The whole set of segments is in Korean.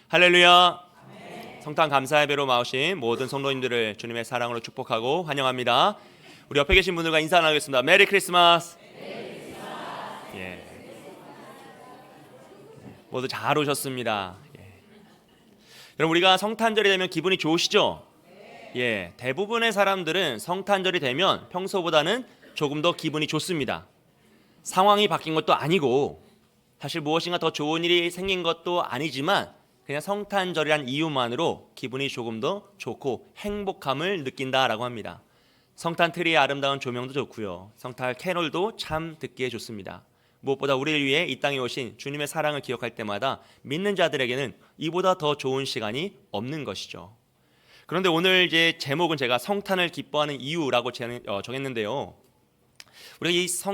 할렐루야. 성탄 감사 예배로 나오신 모든 성도님들을 주님의 사랑으로 축복하고 환영합니다. 우리 옆에 계신 분들과 인사 나누겠습니다. 메리 크리스마스. 예. 모두 잘 오셨습니다. 예. 여러분, 우리가 성탄절이 되면 기분이 좋으시죠? 예. 대부분의 사람들은 성탄절이 되면 평소보다는 조금 더 기분이 좋습니다. 상황이 바뀐 것도 아니고 사실 무엇인가 더 좋은 일이 생긴 것도 아니지만 그냥 성탄절이란 이유만으로 기분이 조금 더 좋고 행복함을 느낀다라고 합니다. 성탄 트리의 아름다운 조명도 좋고요. 성탄 캐롤도 참 듣기에 좋습니다. 무엇보다 우리를 위해 이 땅에 오신 주님의 사랑을 기억할 때마다 믿는 자들에게는 이보다 더 좋은 시간이 없는 것이죠. 그런데 오늘 이제 제목은 제가 성탄을 기뻐하는 이유라고 정했는데요. 우리가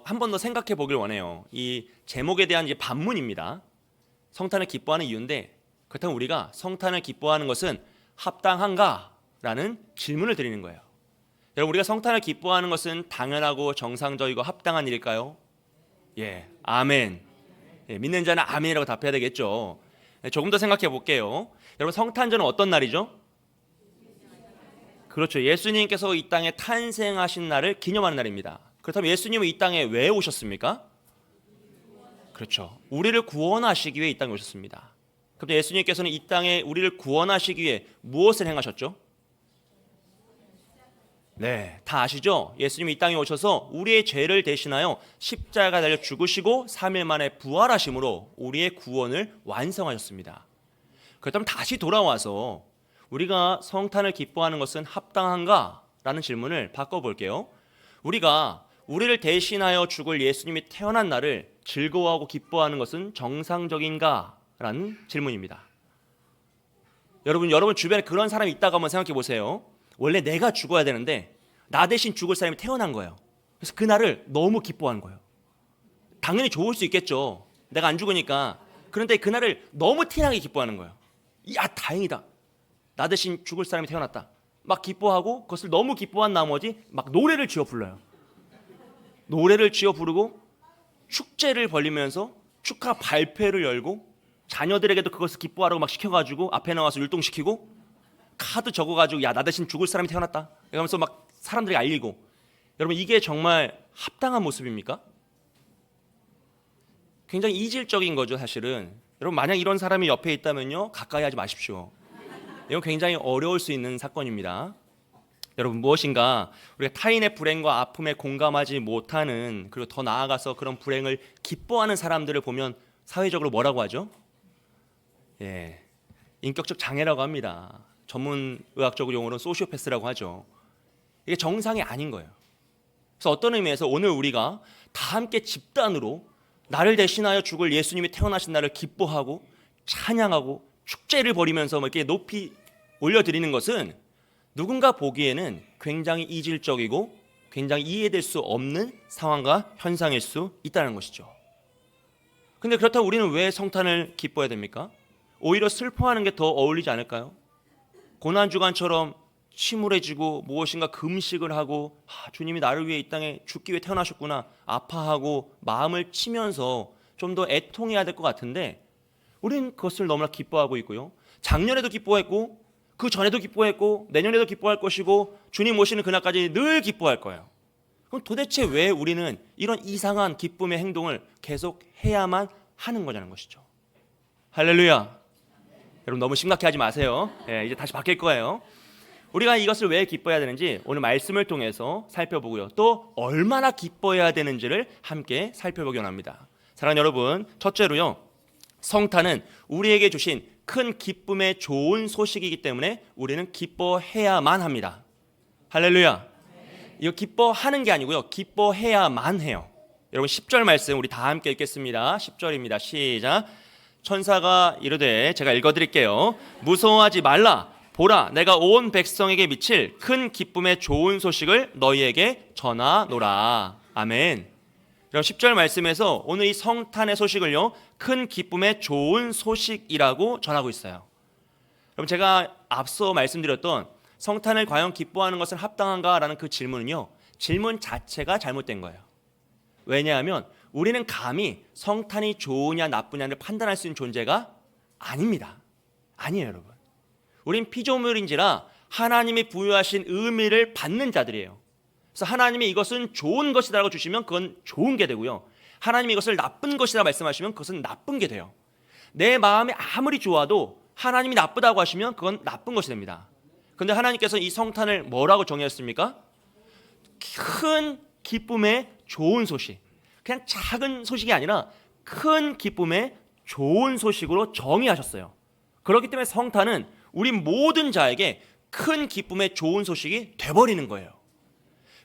한 번 더 생각해 보길 원해요. 이 제목에 대한 이제 반문입니다. 성탄을 기뻐하는 이유인데, 그렇다면 우리가 성탄을 기뻐하는 것은 합당한가라는 질문을 드리는 거예요. 여러분, 우리가 성탄을 기뻐하는 것은 당연하고 정상적이고 합당한 일일까요? 예, 아멘. 예, 믿는 자는 아멘이라고 답해야 되겠죠. 조금 더 생각해 볼게요. 여러분, 성탄절은 어떤 날이죠? 그렇죠. 예수님께서 이 땅에 탄생하신 날을 기념하는 날입니다. 그렇다면 예수님은 이 땅에 왜 오셨습니까? 그렇죠. 우리를 구원하시기 위해 이 땅에 오셨습니다. 그럼 예수님께서는 이 땅에 우리를 구원하시기 위해 무엇을 행하셨죠? 네, 다 아시죠? 예수님이 이 땅에 오셔서 우리의 죄를 대신하여 십자가에 달려 죽으시고 3일 만에 부활하심으로 우리의 구원을 완성하셨습니다. 그렇다면 다시 돌아와서 우리가 성탄을 기뻐하는 것은 합당한가? 라는 질문을 바꿔볼게요. 우리가 우리를 대신하여 죽을 예수님이 태어난 날을 즐거워하고 기뻐하는 것은 정상적인가? 라는 질문입니다. 여러분 주변에 그런 사람이 있다고 한번 생각해 보세요. 원래 내가 죽어야 되는데 나 대신 죽을 사람이 태어난 거예요. 그래서 그날을 너무 기뻐하는 거예요. 당연히 좋을 수 있겠죠. 내가 안 죽으니까. 그런데 그날을 너무 티나게 기뻐하는 거예요. 야, 다행이다. 나 대신 죽을 사람이 태어났다. 막 기뻐하고 그것을 너무 기뻐한 나머지 막 노래를 지어 불러요. 노래를 지어 부르고 축제를 벌리면서 축하 발표를 열고 자녀들에게도 그것을 기뻐하라고 막 시켜가지고 앞에 나와서 율동시키고 카드 적어가지고 야, 나 대신 죽을 사람이 태어났다 이러면서 막 사람들에게 알리고. 여러분, 이게 정말 합당한 모습입니까? 굉장히 이질적인 거죠. 사실은 여러분, 만약 이런 사람이 옆에 있다면요, 가까이 하지 마십시오. 이건 굉장히 어려울 수 있는 사건입니다. 여러분, 무엇인가 우리가 타인의 불행과 아픔에 공감하지 못하는, 그리고 더 나아가서 그런 불행을 기뻐하는 사람들을 보면 사회적으로 뭐라고 하죠? 예, 인격적 장애라고 합니다. 전문 의학적 용어로는 소시오패스라고 하죠. 이게 정상이 아닌 거예요. 그래서 어떤 의미에서 오늘 우리가 다 함께 집단으로 나를 대신하여 죽을 예수님이 태어나신 날을 기뻐하고 찬양하고 축제를 벌이면서 이렇게 높이 올려드리는 것은 누군가 보기에는 굉장히 이질적이고 굉장히 이해될 수 없는 상황과 현상일 수 있다는 것이죠. 근데 그렇다고 우리는 왜 성탄을 기뻐해야 됩니까? 오히려 슬퍼하는 게 더 어울리지 않을까요? 고난주간처럼 침울해지고 무엇인가 금식을 하고 주님이 나를 위해 이 땅에 죽기 위해 태어나셨구나 아파하고 마음을 치면서 좀 더 애통해야 될 것 같은데 우리는 그것을 너무나 기뻐하고 있고요. 작년에도 기뻐했고 그 전에도 기뻐했고 내년에도 기뻐할 것이고 주님 오시는 그날까지 늘 기뻐할 거예요. 그럼 도대체 왜 우리는 이런 이상한 기쁨의 행동을 계속 해야만 하는 거냐는 것이죠. 할렐루야. 여러분, 너무 심각해하지 마세요. 이제 다시 바뀔 거예요. 우리가 이것을 왜 기뻐해야 되는지 오늘 말씀을 통해서 살펴보고요. 또 얼마나 기뻐해야 되는지를 함께 살펴보기 원합니다. 사랑하는 여러분, 첫째로요, 성탄은 우리에게 주신 큰 기쁨의 좋은 소식이기 때문에 우리는 기뻐해야만 합니다. 할렐루야. 이거 기뻐하는 게 아니고요, 기뻐해야만 해요. 여러분, 10절 말씀 우리 다 함께 읽겠습니다. 10절입니다. 시작. 천사가 이르되, 제가 읽어드릴게요. 무서워하지 말라. 보라, 내가 온 백성에게 미칠 큰 기쁨의 좋은 소식을 너희에게 전하노라. 아멘. 여러분, 10절 말씀에서 오늘 이 성탄의 소식을요, 큰 기쁨의 좋은 소식이라고 전하고 있어요. 여러분, 제가 앞서 말씀드렸던 성탄을 과연 기뻐하는 것은 합당한가라는 그 질문은요, 질문 자체가 잘못된 거예요. 왜냐하면 우리는 감히 성탄이 좋으냐 나쁘냐를 판단할 수 있는 존재가 아닙니다. 아니에요, 여러분. 우린 피조물인지라 하나님이 부여하신 의미를 받는 자들이에요. 그래서 하나님이 이것은 좋은 것이라고 주시면 그건 좋은 게 되고요. 하나님이 이것을 나쁜 것이라 말씀하시면 그것은 나쁜 게 돼요. 내 마음이 아무리 좋아도 하나님이 나쁘다고 하시면 그건 나쁜 것이 됩니다. 그런데 하나님께서 이 성탄을 뭐라고 정의했습니까? 큰 기쁨의 좋은 소식. 그냥 작은 소식이 아니라 큰 기쁨의 좋은 소식으로 정의하셨어요. 그렇기 때문에 성탄은 우리 모든 자에게 큰 기쁨의 좋은 소식이 돼버리는 거예요.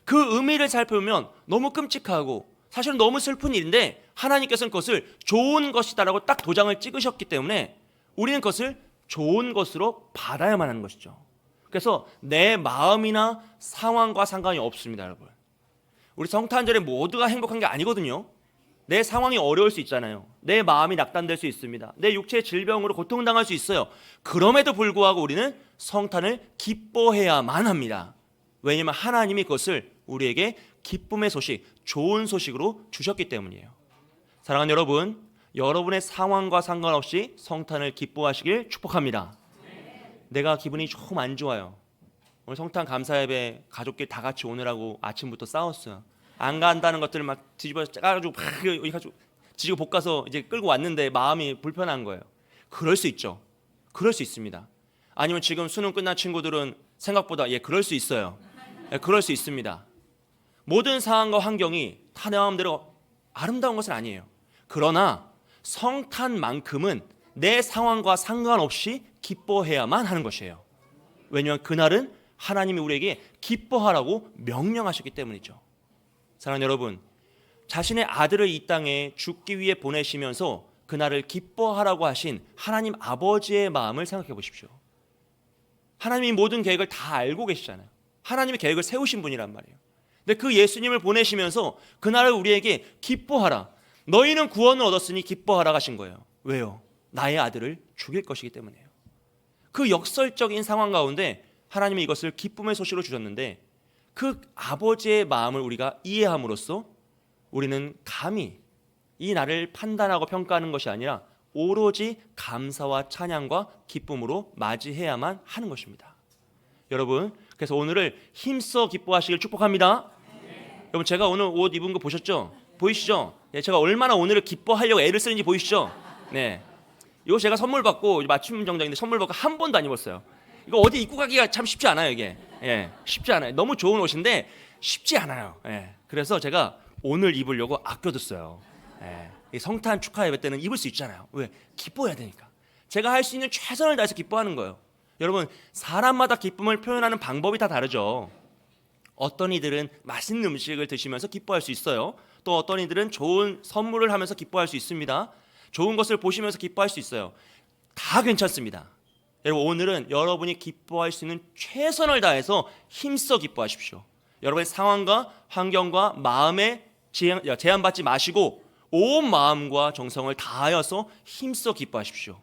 그 의미를 살펴보면 너무 끔찍하고 사실은 너무 슬픈 일인데 하나님께서는 그것을 좋은 것이다라고 딱 도장을 찍으셨기 때문에 우리는 그것을 좋은 것으로 받아야만 하는 것이죠. 그래서 내 마음이나 상황과 상관이 없습니다, 여러분. 우리 성탄절에 모두가 행복한 게 아니거든요. 내 상황이 어려울 수 있잖아요. 내 마음이 낙담될 수 있습니다. 내 육체의 질병으로 고통당할 수 있어요. 그럼에도 불구하고 우리는 성탄을 기뻐해야만 합니다. 왜냐하면 하나님이 그것을 우리에게 기쁨의 소식, 좋은 소식으로 주셨기 때문이에요. 사랑하는 여러분, 여러분의 상황과 상관없이 성탄을 기뻐하시길 축복합니다. 내가 기분이 조금 안 좋아요. 오늘 성탄 감사예배 가족끼리 다 같이 오느라고 아침부터 싸웠어요. 안 간다는 것들을 막 뒤집어 짜가지고 뒤집어 볶아서 이제 끌고 왔는데 마음이 불편한 거예요. 그럴 수 있죠. 그럴 수 있습니다. 아니면 지금 수능 끝난 친구들은 생각보다 그럴 수 있어요. 그럴 수 있습니다. 모든 상황과 환경이 다 내 마음대로 아름다운 것은 아니에요. 그러나 성탄만큼은 내 상황과 상관없이 기뻐해야만 하는 것이에요. 왜냐하면 그날은 하나님이 우리에게 기뻐하라고 명령하셨기 때문이죠. 사랑하는 여러분, 자신의 아들을 이 땅에 죽기 위해 보내시면서 그날을 기뻐하라고 하신 하나님 아버지의 마음을 생각해 보십시오. 하나님이 모든 계획을 다 알고 계시잖아요. 하나님의 계획을 세우신 분이란 말이에요. 근데 그 예수님을 보내시면서 그날을 우리에게 기뻐하라, 너희는 구원을 얻었으니 기뻐하라 하신 거예요. 왜요? 나의 아들을 죽일 것이기 때문이에요. 그 역설적인 상황 가운데 하나님이 이것을 기쁨의 소식으로 주셨는데 그 아버지의 마음을 우리가 이해함으로써 우리는 감히 이 날을 판단하고 평가하는 것이 아니라 오로지 감사와 찬양과 기쁨으로 맞이해야만 하는 것입니다. 여러분, 그래서 오늘을 힘써 기뻐하시길 축복합니다. 여러분, 제가 오늘 옷 입은 거 보셨죠? 보이시죠? 제가 얼마나 오늘을 기뻐하려고 애를 쓰는지 보이시죠? 네, 이거 제가 선물 받고 맞춤 정장인데 선물 받고 한 번도 안 입었어요. 이거 어디 입고 가기가 참 쉽지 않아요. 이게 쉽지 않아요. 너무 좋은 옷인데 쉽지 않아요. 그래서 제가 오늘 입으려고 아껴뒀어요. 이 성탄 축하 예배 때는 입을 수 있잖아요. 왜? 기뻐해야 되니까. 제가 할 수 있는 최선을 다해서 기뻐하는 거예요. 여러분, 사람마다 기쁨을 표현하는 방법이 다 다르죠. 어떤 이들은 맛있는 음식을 드시면서 기뻐할 수 있어요. 또 어떤 이들은 좋은 선물을 하면서 기뻐할 수 있습니다. 좋은 것을 보시면서 기뻐할 수 있어요. 다 괜찮습니다. 여러분, 오늘은 여러분이 기뻐할 수 있는 최선을 다해서 힘써 기뻐하십시오. 여러분의 상황과 환경과 마음에 제한받지 마시고 온 마음과 정성을 다하여서 힘써 기뻐하십시오.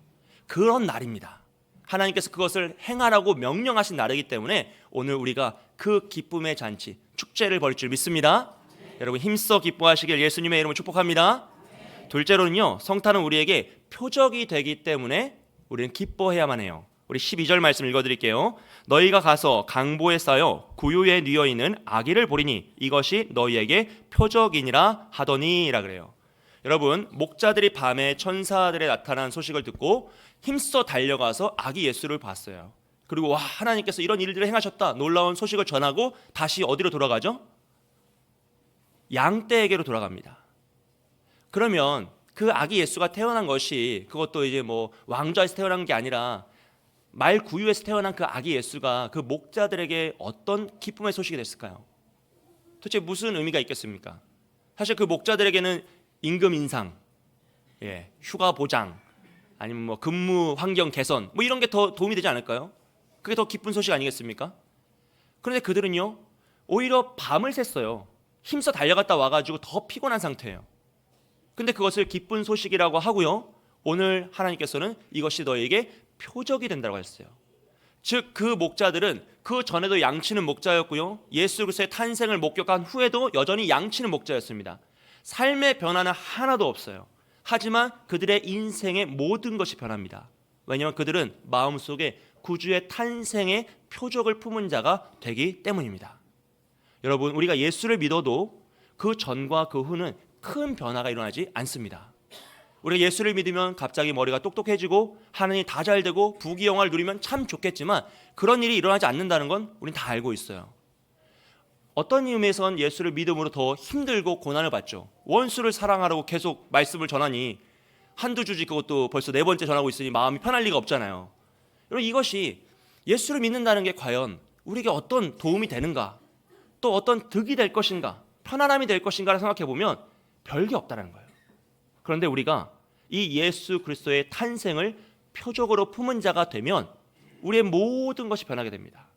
그런 날입니다. 하나님께서 그것을 행하라고 명령하신 날이기 때문에 오늘 우리가 그 기쁨의 잔치, 축제를 벌일 줄 믿습니다. 여러분, 힘써 기뻐하시길 예수님의 이름으로 축복합니다. 둘째로는요, 성탄은 우리에게 표적이 되기 때문에 우리는 기뻐해야만 해요. 우리 12절 말씀 읽어드릴게요. 너희가 가서 강보에 쌓여 구유에 뉘어 있는 아기를 보리니 이것이 너희에게 표적이니라 하더니라 그래요. 여러분, 목자들이 밤에 천사들의 나타난 소식을 듣고 힘써 달려가서 아기 예수를 봤어요. 그리고 와, 하나님께서 이런 일들을 행하셨다, 놀라운 소식을 전하고 다시 어디로 돌아가죠? 양떼에게로 돌아갑니다. 그러면 그 아기 예수가 태어난 것이 그것도 이제 뭐 왕좌에서 태어난 게 아니라 말 구유에서 태어난 그 아기 예수가 그 목자들에게 어떤 기쁨의 소식이 됐을까요? 도대체 무슨 의미가 있겠습니까? 사실 그 목자들에게는 임금 인상, 휴가 보장, 아니면 뭐 근무 환경 개선, 뭐 이런 게 더 도움이 되지 않을까요? 그게 더 기쁜 소식 아니겠습니까? 그런데 그들은요, 오히려 밤을 샜어요. 힘써 달려갔다 와가지고 더 피곤한 상태예요. 근데 그것을 기쁜 소식이라고 하고요, 오늘 하나님께서는 이것이 너에게 표적이 된다고 했어요. 즉, 그 목자들은 그 전에도 양치는 목자였고요, 예수 그리스도의 탄생을 목격한 후에도 여전히 양치는 목자였습니다. 삶의 변화는 하나도 없어요. 하지만 그들의 인생의 모든 것이 변합니다. 왜냐하면 그들은 마음속에 구주의 탄생의 표적을 품은 자가 되기 때문입니다. 여러분, 우리가 예수를 믿어도 그 전과 그 후는 큰 변화가 일어나지 않습니다. 우리가 예수를 믿으면 갑자기 머리가 똑똑해지고 하느님 다 잘되고 부귀영화를 누리면 참 좋겠지만 그런 일이 일어나지 않는다는 건 우린 다 알고 있어요. 어떤 의미에선 예수를 믿음으로 더 힘들고 고난을 받죠. 원수를 사랑하라고 계속 말씀을 전하니 한두 주지 그것도 벌써 4번째 전하고 있으니 마음이 편할 리가 없잖아요. 여러분, 이것이 예수를 믿는다는 게 과연 우리에게 어떤 도움이 되는가, 또 어떤 득이 될 것인가, 편안함이 될 것인가를 생각해 보면 별게 없다는 거예요. 그런데 우리가 이 예수 그리스도의 탄생을 표적으로 품은 자가 되면 우리의 모든 것이 변하게 됩니다.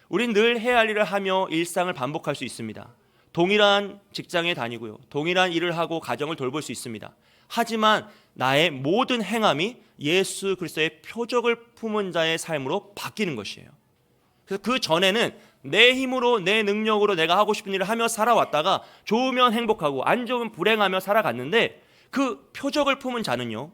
우린 늘 해야 할 일을 하며 일상을 반복할 수 있습니다. 동일한 직장에 다니고요, 동일한 일을 하고 가정을 돌볼 수 있습니다. 하지만 나의 모든 행함이 예수 그리스도의 표적을 품은 자의 삶으로 바뀌는 것이에요. 그래서 그 전에는 내 힘으로 내 능력으로 내가 하고 싶은 일을 하며 살아왔다가 좋으면 행복하고 안 좋으면 불행하며 살아갔는데 그 표적을 품은 자는요,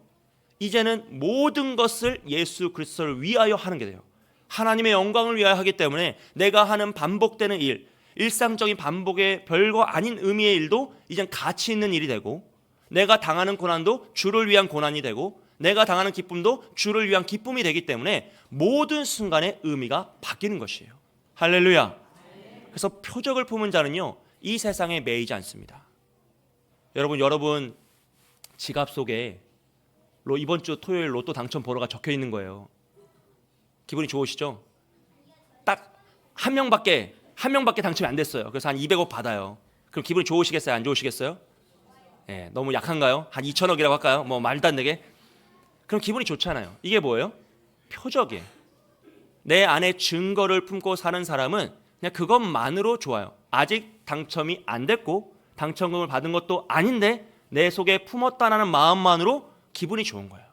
이제는 모든 것을 예수 그리스도를 위하여 하는 게 돼요. 하나님의 영광을 위하여 하기 때문에 내가 하는 반복되는 일, 일상적인 반복의 별거 아닌 의미의 일도 이젠 가치 있는 일이 되고, 내가 당하는 고난도 주를 위한 고난이 되고, 내가 당하는 기쁨도 주를 위한 기쁨이 되기 때문에 모든 순간의 의미가 바뀌는 것이에요. 할렐루야. 그래서 표적을 품은 자는요, 이 세상에 매이지 않습니다. 여러분 지갑 속에 이번 주 토요일 로또 당첨 번호가 적혀 있는 거예요. 기분이 좋으시죠? 딱 한 명밖에 당첨이 안 됐어요. 그래서 한 200억 받아요. 그럼 기분이 좋으시겠어요? 안 좋으시겠어요? 네, 너무 약한가요? 한 2천억이라고 할까요? 뭐 말도 안 되게. 그럼 기분이 좋잖아요. 이게 뭐예요? 표적이에요. 내 안에 증거를 품고 사는 사람은 그냥 그것만으로 좋아요. 아직 당첨이 안 됐고 당첨금을 받은 것도 아닌데 내 속에 품었다는 마음만으로 기분이 좋은 거예요.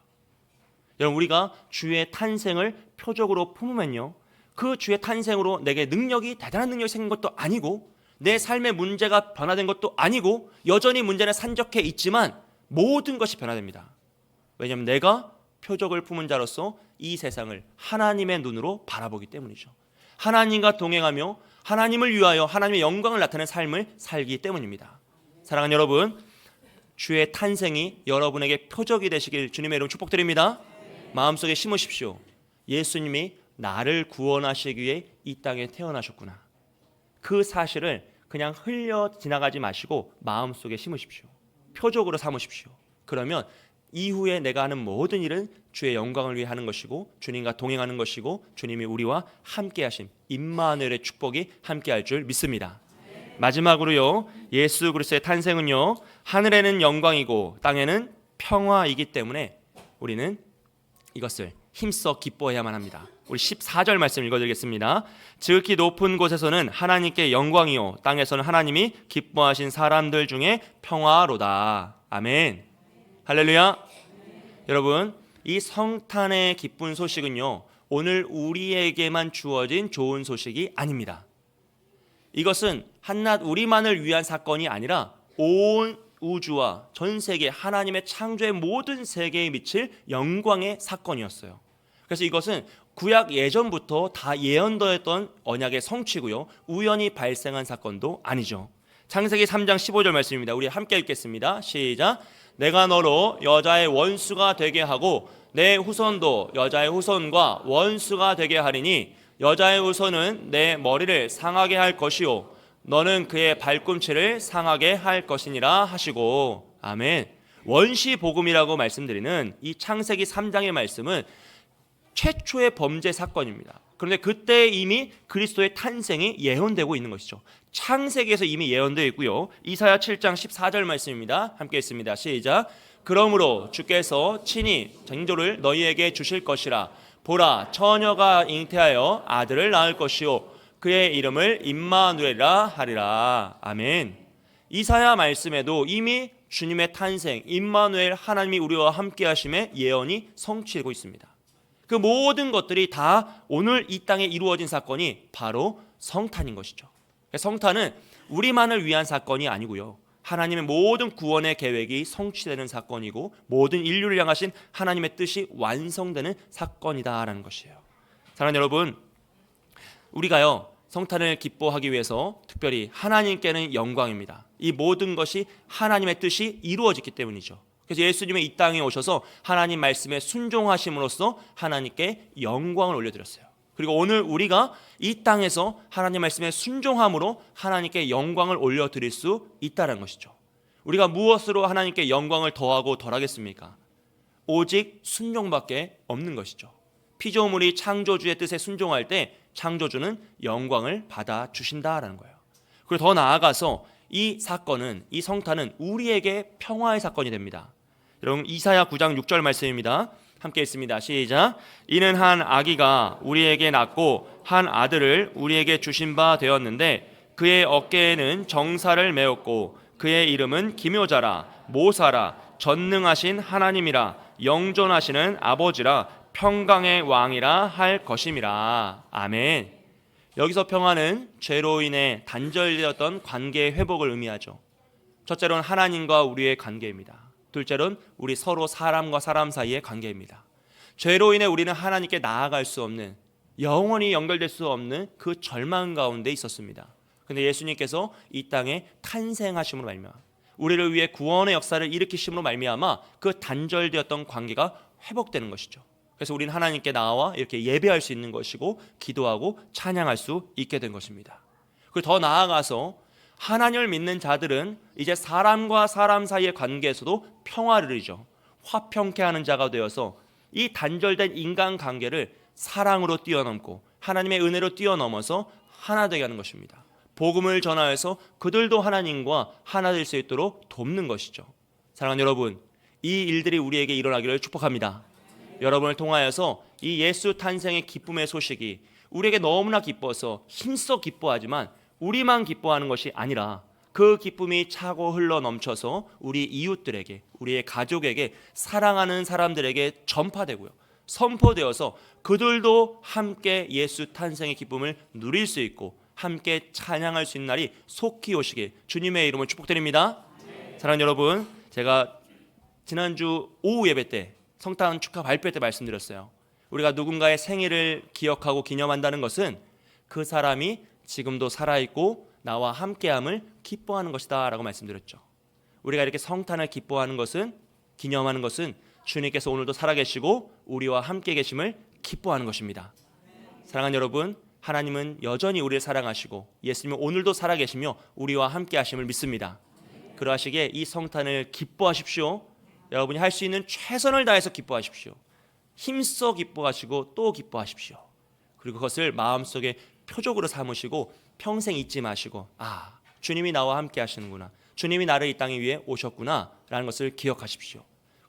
여러분, 우리가 주의 탄생을 표적으로 품으면요, 그 주의 탄생으로 내게 대단한 능력이 생긴 것도 아니고 내 삶의 문제가 변화된 것도 아니고 여전히 문제는 산적해 있지만 모든 것이 변화됩니다. 왜냐하면 내가 표적을 품은 자로서 이 세상을 하나님의 눈으로 바라보기 때문이죠. 하나님과 동행하며 하나님을 위하여 하나님의 영광을 나타내는 삶을 살기 때문입니다. 사랑하는 여러분, 주의 탄생이 여러분에게 표적이 되시길 주님의 이름으로 축복드립니다. 마음속에 심으십시오. 예수님이 나를 구원하시기 위해 이 땅에 태어나셨구나. 그 사실을 그냥 흘려 지나가지 마시고 마음속에 심으십시오. 표적으로 삼으십시오. 그러면 이후에 내가 하는 모든 일은 주의 영광을 위해 하는 것이고 주님과 동행하는 것이고 주님이 우리와 함께 하심 임마누엘의 축복이 함께 할 줄 믿습니다. 마지막으로요, 예수 그리스도의 탄생은요, 하늘에는 영광이고 땅에는 평화이기 때문에 우리는 이것을 힘써 기뻐해야만 합니다. 우리 14절 말씀 읽어드리겠습니다. 지극히 높은 곳에서는 하나님께 영광이요 땅에서는 하나님이 기뻐하신 사람들 중에 평화로다. 아멘. 할렐루야. 여러분, 이 성탄의 기쁜 소식은요, 오늘 우리에게만 주어진 좋은 소식이 아닙니다. 이것은 한낱 우리만을 위한 사건이 아니라 온 우주와 전 세계 하나님의 창조의 모든 세계에 미칠 영광의 사건이었어요. 그래서 이것은 구약 예전부터 다 예언되었던 언약의 성취고요, 우연히 발생한 사건도 아니죠. 창세기 3장 15절 말씀입니다. 우리 함께 읽겠습니다. 시작. 내가 너로 여자의 원수가 되게 하고 내 후손도 여자의 후손과 원수가 되게 하리니 여자의 후손은 내 머리를 상하게 할 것이요 너는 그의 발꿈치를 상하게 할 것이니라 하시고. 아멘. 원시 복음이라고 말씀드리는 이 창세기 3장의 말씀은 최초의 범죄 사건입니다. 그런데 그때 이미 그리스도의 탄생이 예언되고 있는 것이죠. 창세기에서 이미 예언되어 있고요. 이사야 7장 14절 말씀입니다. 함께 읽습니다. 시작. 그러므로 주께서 친히 쟁조를 너희에게 주실 것이라. 보라, 처녀가 잉태하여 아들을 낳을 것이요 그의 이름을 임마누엘이라 하리라. 아멘. 이사야 말씀에도 이미 주님의 탄생, 임마누엘, 하나님이 우리와 함께 하심의 예언이 성취되고 있습니다. 그 모든 것들이 다 오늘 이 땅에 이루어진 사건이 바로 성탄인 것이죠. 성탄은 우리만을 위한 사건이 아니고요, 하나님의 모든 구원의 계획이 성취되는 사건이고 모든 인류를 향하신 하나님의 뜻이 완성되는 사건이다라는 것이에요. 사랑하는 여러분, 우리가요 성탄을 기뻐하기 위해서 특별히 하나님께는 영광입니다. 이 모든 것이 하나님의 뜻이 이루어졌기 때문이죠. 그래서 예수님이 이 땅에 오셔서 하나님 말씀에 순종하심으로써 하나님께 영광을 올려드렸어요. 그리고 오늘 우리가 이 땅에서 하나님 말씀에 순종함으로 하나님께 영광을 올려드릴 수 있다는 것이죠. 우리가 무엇으로 하나님께 영광을 더하고 덜하겠습니까? 오직 순종밖에 없는 것이죠. 피조물이 창조주의 뜻에 순종할 때 창조주는 영광을 받아주신다라는 거예요. 그리고 더 나아가서 이 사건은, 이 성탄은 우리에게 평화의 사건이 됩니다. 여러분 이사야 9장 6절 말씀입니다. 함께 읽습니다. 시작. 이는 한 아기가 우리에게 낳고 한 아들을 우리에게 주신 바 되었는데 그의 어깨에는 정사를 메었고 그의 이름은 기묘자라 모사라 전능하신 하나님이라 영존하시는 아버지라 평강의 왕이라 할 것임이라. 아멘. 여기서 평화는 죄로 인해 단절되었던 관계의 회복을 의미하죠. 첫째로는 하나님과 우리의 관계입니다. 둘째로는 우리 서로 사람과 사람 사이의 관계입니다. 죄로 인해 우리는 하나님께 나아갈 수 없는, 영원히 연결될 수 없는 그 절망 가운데 있었습니다. 그런데 예수님께서 이 땅에 탄생하심으로 말미암아 우리를 위해 구원의 역사를 일으키심으로 말미암아 그 단절되었던 관계가 회복되는 것이죠. 그래서 우리는 하나님께 나와 이렇게 예배할 수 있는 것이고 기도하고 찬양할 수 있게 된 것입니다. 그리고 더 나아가서 하나님을 믿는 자들은 이제 사람과 사람 사이의 관계에서도 평화를 이루죠. 화평케 하는 자가 되어서 이 단절된 인간관계를 사랑으로 뛰어넘고 하나님의 은혜로 뛰어넘어서 하나 되게 하는 것입니다. 복음을 전하여서 그들도 하나님과 하나 될 수 있도록 돕는 것이죠. 사랑하는 여러분, 이 일들이 우리에게 일어나기를 축복합니다. 여러분을 통하여서 이 예수 탄생의 기쁨의 소식이 우리에게 너무나 기뻐서 힘써 기뻐하지만 우리만 기뻐하는 것이 아니라 그 기쁨이 차고 흘러 넘쳐서 우리 이웃들에게, 우리의 가족에게, 사랑하는 사람들에게 전파되고요, 선포되어서 그들도 함께 예수 탄생의 기쁨을 누릴 수 있고 함께 찬양할 수 있는 날이 속히 오시길 주님의 이름으로 축복드립니다. 사랑하는 여러분, 제가 지난주 오후 예배 때 성탄 축하 발표 때 말씀드렸어요. 우리가 누군가의 생일을 기억하고 기념한다는 것은 그 사람이 지금도 살아있고 나와 함께함을 기뻐하는 것이다 라고 말씀드렸죠. 우리가 이렇게 성탄을 기뻐하는 것은, 기념하는 것은 주님께서 오늘도 살아계시고 우리와 함께 계심을 기뻐하는 것입니다. 사랑하는 여러분, 하나님은 여전히 우리를 사랑하시고 예수님은 오늘도 살아계시며 우리와 함께 하심을 믿습니다. 그러하시기에 이 성탄을 기뻐하십시오. 여러분이 할 수 있는 최선을 다해서 기뻐하십시오. 힘써 기뻐하시고 또 기뻐하십시오. 그리고 그것을 마음속에 표적으로 삼으시고 평생 잊지 마시고, 아, 주님이 나와 함께 하시는구나, 주님이 나를 이 땅에 위해 오셨구나 라는 것을 기억하십시오.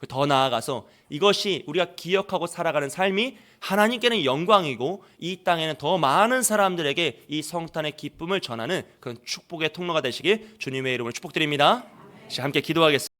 더 나아가서 이것이 우리가 기억하고 살아가는 삶이 하나님께는 영광이고 이 땅에는 더 많은 사람들에게 이 성탄의 기쁨을 전하는 그런 축복의 통로가 되시길 주님의 이름으로 축복드립니다. 함께 기도하겠습니다.